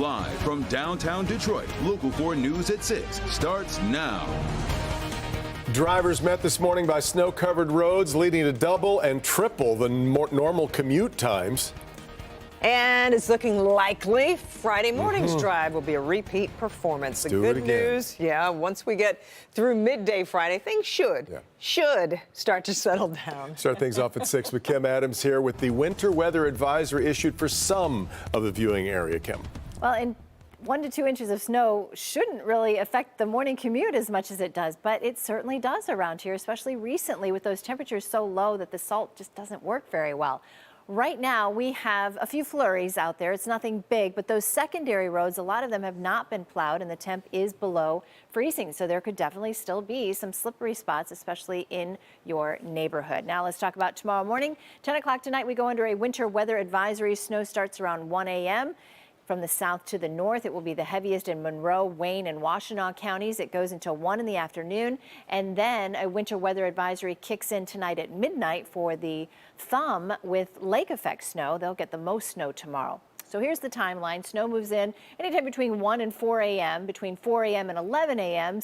Live from downtown Detroit, Local 4 News at 6 starts now. Drivers met this morning by snow-covered roads, leading to double and triple the normal commute times. And it's looking likely Friday morning's drive will be a repeat performance. The good news, once we get through midday Friday, things should start to settle down. Start things off at 6 with Kim Adams here with the winter weather advisory issued for some of the viewing area, Kim. Well, 1 to 2 inches of snow shouldn't really affect the morning commute as much as it does, but it certainly does around here, especially recently with those temperatures so low that the salt just doesn't work very well. Right now, we have a few flurries out there. It's nothing big, but those secondary roads, a lot of them have not been plowed, and the temp is below freezing. So there could definitely still be some slippery spots, especially in your neighborhood. Now let's talk about tomorrow morning. 10 o'clock tonight, we go under a winter weather advisory. Snow starts around 1 a.m. From the south to the north, it will be the heaviest in Monroe, Wayne, and Washtenaw counties. It goes until 1 in the afternoon, and then a winter weather advisory kicks in tonight at midnight for the thumb with lake effect snow. They'll get the most snow tomorrow. So here's the timeline. Snow moves in anytime between 1 and 4 a.m. Between 4 a.m. and 11 a.m.,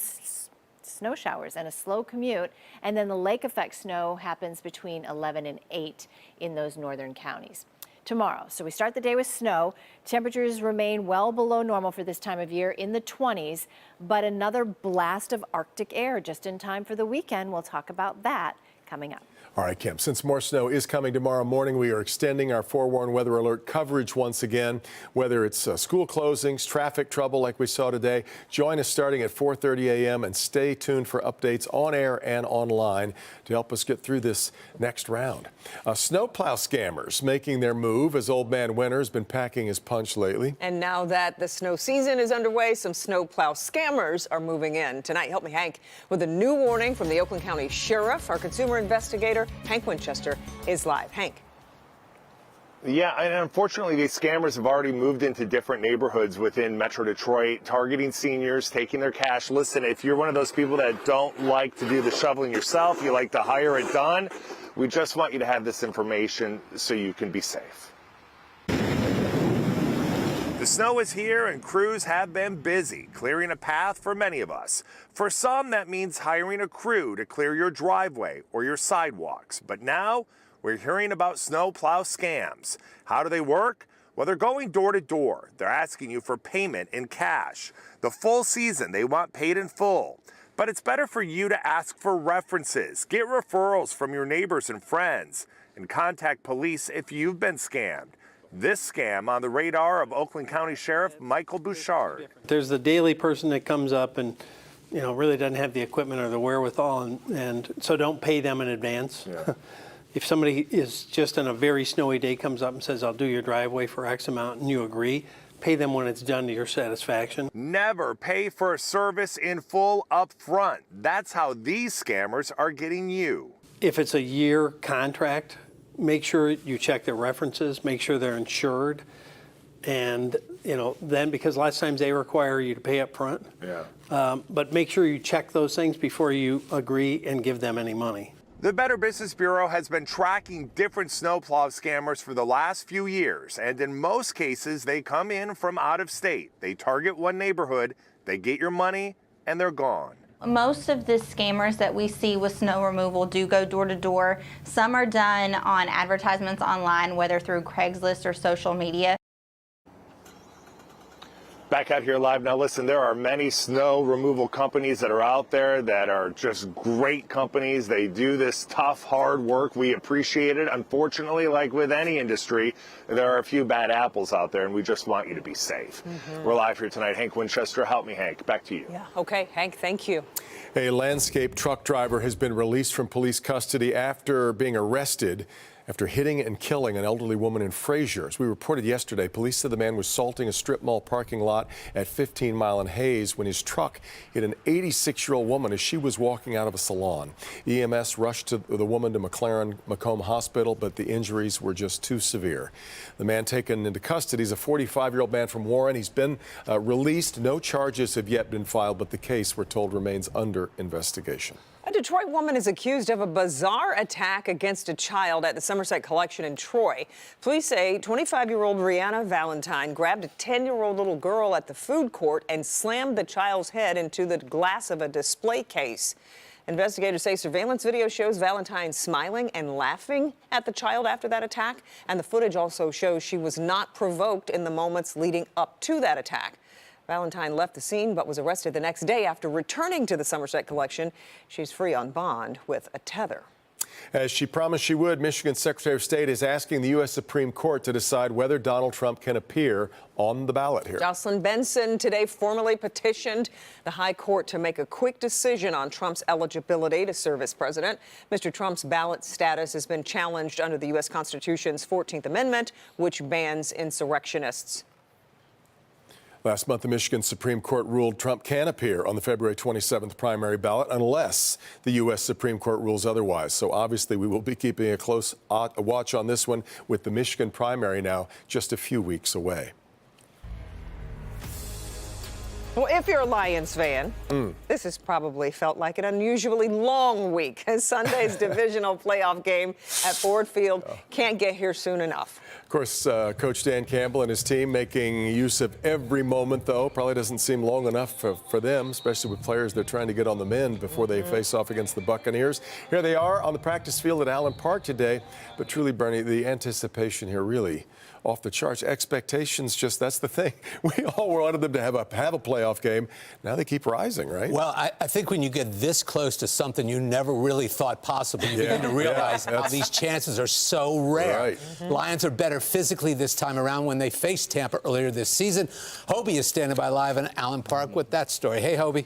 snow showers and a slow commute, and then the lake effect snow happens between 11 and 8 in those northern counties. Tomorrow. So we start the day with snow. Temperatures remain well below normal for this time of year in the 20s, but another blast of Arctic air just in time for the weekend. We'll talk about that coming up. All right, Kim, since more snow is coming tomorrow morning, we are extending our forewarned weather alert coverage once again, whether it's school closings, traffic trouble like we saw today. Join us starting at 4:30 a.m. and stay tuned for updates on air and online to help us get through this next round. Snowplow scammers making their move as Old Man Winter has been packing his punch lately. And now that the snow season is underway, some snowplow scammers are moving in. Tonight, help me, Hank, with a new warning from the Oakland County Sheriff. Our consumer investigator, Hank Winchester, is live. Hank. Yeah, and unfortunately, these scammers have already moved into different neighborhoods within Metro Detroit, targeting seniors, taking their cash. Listen, if you're one of those people that don't like to do the shoveling yourself, you like to hire it done, we just want you to have this information so you can be safe. The snow is here and crews have been busy, clearing a path for many of us. For some, that means hiring a crew to clear your driveway or your sidewalks. But now, we're hearing about snowplow scams. How do they work? Well, they're going door to door. They're asking you for payment in cash. The full season, they want paid in full. But it's better for you to ask for references, get referrals from your neighbors and friends, and contact police if you've been scammed. This scam on the radar of Oakland County Sheriff Michael Bouchard. There's the daily person that comes up and, really doesn't have the equipment or the wherewithal, and so don't pay them in advance. Yeah. If somebody is just on a very snowy day comes up and says, I'll do your driveway for X amount, and you agree, pay them when it's done to your satisfaction. Never pay for a service in full up front. That's how these scammers are getting you. If it's a year contract, make sure you check their references, make sure they're insured, and then because a lot of times they require you to pay up front. Yeah. But make sure you check those things before you agree and give them any money. The Better Business Bureau has been tracking different snowplow scammers for the last few years, and in most cases, they come in from out of state. They target one neighborhood, they get your money, and they're gone. Most of the scammers that we see with snow removal do go door to door. Some are done on advertisements online, whether through Craigslist or social media. Back out here live now. Listen, there are many snow removal companies that are out there that are just great companies. They do this tough, hard work. We appreciate it. Unfortunately, like with any industry, there are a few bad apples out there, and we just want you to be safe. We're live here tonight. Hank Winchester, help me, Hank. Back to you. Yeah. Okay, Hank, thank you. A landscape truck driver has been released from police custody after being arrested after hitting and killing an elderly woman in Frazier. As we reported yesterday, police said the man was salting a strip mall parking lot at 15 Mile and Hayes when his truck hit an 86-year-old woman as she was walking out of a salon. EMS rushed the woman to McLaren Macomb Hospital, but the injuries were just too severe. The man taken into custody is a 45-year-old man from Warren. He's been released. No charges have yet been filed, but the case, we're told, remains under investigation. A Detroit woman is accused of a bizarre attack against a child at the Somerset Collection in Troy. Police say 25-year-old Rihanna Valentine grabbed a 10-year-old little girl at the food court and slammed the child's head into the glass of a display case. Investigators say surveillance video shows Valentine smiling and laughing at the child after that attack, and the footage also shows she was not provoked in the moments leading up to that attack. Valentine left the scene but was arrested the next day after returning to the Somerset Collection. She's free on bond with a tether. As she promised she would, Michigan's Secretary of State is asking the U.S. Supreme Court to decide whether Donald Trump can appear on the ballot here. Jocelyn Benson today formally petitioned the High Court to make a quick decision on Trump's eligibility to serve as president. Mr. Trump's ballot status has been challenged under the U.S. Constitution's 14th Amendment, which bans insurrectionists. Last month, the Michigan Supreme Court ruled Trump can appear on the February 27th primary ballot unless the U.S. Supreme Court rules otherwise. So obviously, we will be keeping a close watch on this one with the Michigan primary now just a few weeks away. Well, if you're a Lions fan, this has probably felt like an unusually long week. Sunday's divisional playoff game at Ford Field can't get here soon enough. Of course, Coach Dan Campbell and his team making use of every moment, though. Probably doesn't seem long enough for them, especially with players they're trying to get on the mend before they face off against the Buccaneers. Here they are on the practice field at Allen Park today. But truly, Bernie, the anticipation here really off the charts. Expectations, just that's the thing. We all wanted them to have a playoff game. Now they keep rising, right? Well, I think when you get this close to something you never really thought possible, you begin to realize how these chances are so rare. Right. Lions are better physically this time around when they faced Tampa earlier this season. Hobie is standing by live in Allen Park with that story. Hey, Hobie.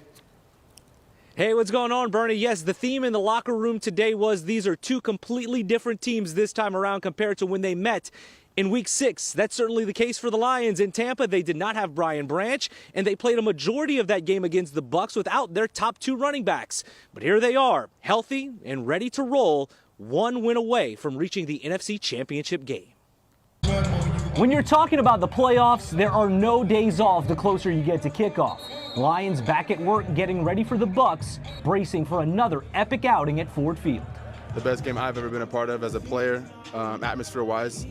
Hey, what's going on, Bernie? Yes, the theme in the locker room today was these are two completely different teams this time around compared to when they met in Week 6. That's certainly the case for the Lions. In Tampa, they did not have Brian Branch, and they played a majority of that game against the Bucs without their top two running backs. But here they are, healthy and ready to roll, one win away from reaching the NFC Championship game. When you're talking about the playoffs, there are no days off the closer you get to kickoff. Lions back at work getting ready for the Bucs, bracing for another epic outing at Ford Field. The best game I've ever been a part of as a player, atmosphere-wise.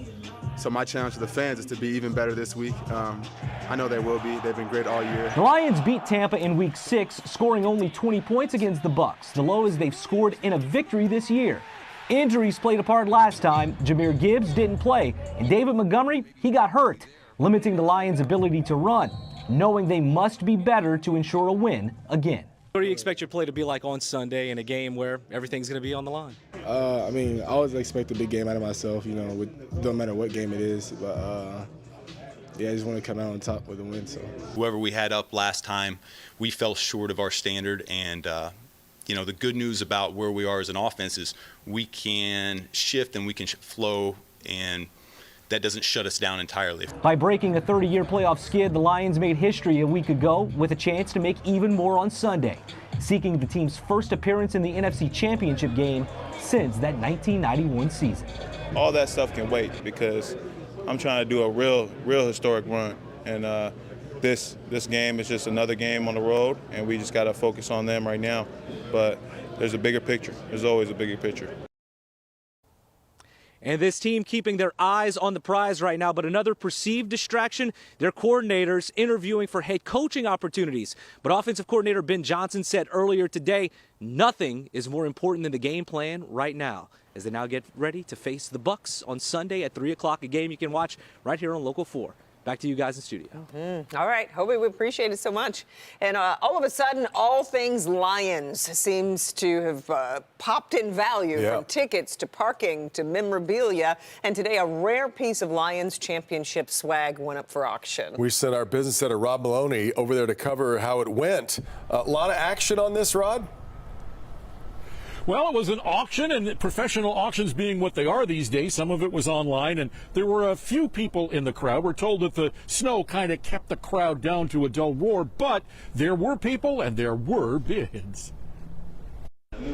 So my challenge to the fans is to be even better this week. I know they will be. They've been great all year. The Lions beat Tampa in Week 6, scoring only 20 points against the Bucs, the lowest they've scored in a victory this year. Injuries played a part last time. Jahmyr Gibbs didn't play, and David Montgomery, he got hurt, limiting the Lions' ability to run, knowing they must be better to ensure a win again. What do you expect your play to be like on Sunday in a game where everything's going to be on the line? I always expect a big game out of myself, don't matter what game it is. But, I just want to come out on top with a win. So whoever we had up last time, we fell short of our standard. And, the good news about where we are as an offense is we can shift and we can flow, and that doesn't shut us down entirely. By breaking a 30-year playoff skid, the Lions made history a week ago with a chance to make even more on Sunday, seeking the team's first appearance in the NFC Championship game since that 1991 season. all that stuff can wait because I'm trying to do a real historic run. And this game is just another game on the road, and we just got to focus on them right now. But there's a bigger picture. There's always a bigger picture. And this team keeping their eyes on the prize right now, but another perceived distraction, their coordinators interviewing for head coaching opportunities. But offensive coordinator Ben Johnson said earlier today, nothing is more important than the game plan right now, as they now get ready to face the Bucs on Sunday at 3 o'clock, a game you can watch right here on Local 4. Back to you guys in studio. All right, Hobie, we appreciate it so much. And all of a sudden, all things Lions seems to have popped in value, from tickets to parking to memorabilia. And today, a rare piece of Lions championship swag went up for auction. We sent our business editor, Rob Maloney, over there to cover how it went. A lot of action on this, Rod? Well, it was an auction, and professional auctions being what they are these days, some of it was online, and there were a few people in the crowd. We're told that the snow kind of kept the crowd down to a dull roar, but there were people and there were bids.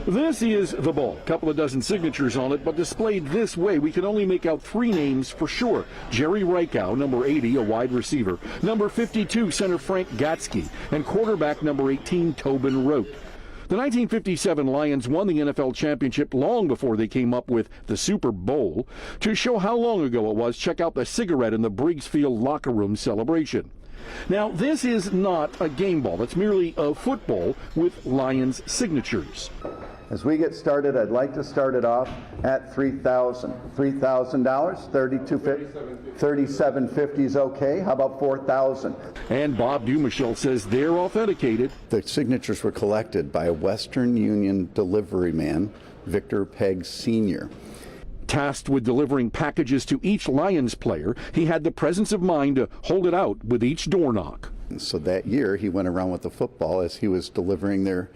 This is the ball. A couple of dozen signatures on it, but displayed this way, we can only make out three names for sure. Jerry Reichow, number 80, a wide receiver. Number 52, center Frank Gatsky, and quarterback number 18, Tobin Rote. The 1957 Lions won the NFL championship long before they came up with the Super Bowl. To show how long ago it was, check out the cigarette in the Briggs Field locker room celebration. Now, this is not a game ball. It's merely a football with Lions signatures. As we get started, I'd like to start it off at $3,000. $3,000, $37.50 is okay. How about $4,000? And Bob Dumichel says they're authenticated. The signatures were collected by a Western Union delivery man, Victor Pegg Sr. Tasked with delivering packages to each Lions player, he had the presence of mind to hold it out with each door knock. And so that year, he went around with the football as he was delivering their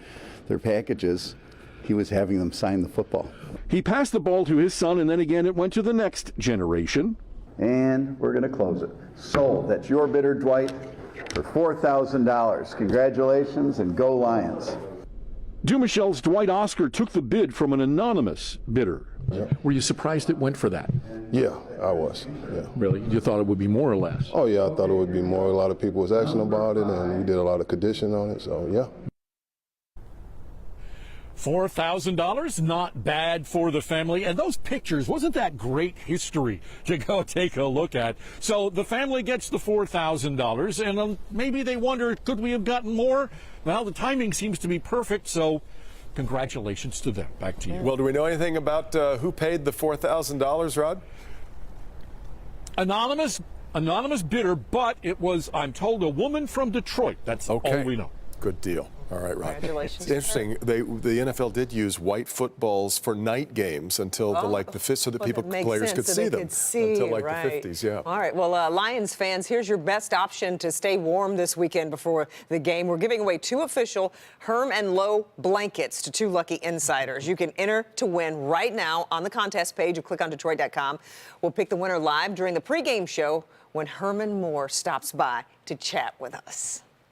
packages. He was having them sign the football. He passed the ball to his son, and then again it went to the next generation. And we're going to close it. Sold. That's your bidder, Dwight, for $4,000. Congratulations, and go Lions. Dumichel's Dwight Oscar took the bid from an anonymous bidder. Yeah. Were you surprised it went for that? Yeah, I was. Yeah. Really? You thought it would be more or less? Oh, yeah, I thought it would be more. A lot of people was asking about it, and we did a lot of condition on it, so yeah. $4,000, not bad for the family. And those pictures, wasn't that great history to go take a look at? So the family gets the $4,000, and maybe they wonder, could we have gotten more? Well, the timing seems to be perfect, so congratulations to them. Back to you. Well, do we know anything about who paid the $4,000, Rod? Anonymous bidder, but it was, I'm told, a woman from Detroit. That's all we know. Good deal. All right, Rod. Congratulations. It's interesting. The NFL did use white footballs for night games until the fifth, so that players could see them until the 50s. Yeah. All right. Well, Lions fans, here's your best option to stay warm this weekend before the game. We're giving away 2 official Herm and Lowe blankets to 2 lucky insiders. You can enter to win right now on the contest page. You click on Detroit.com. We'll pick the winner live during the pregame show when Herman Moore stops by to chat with us.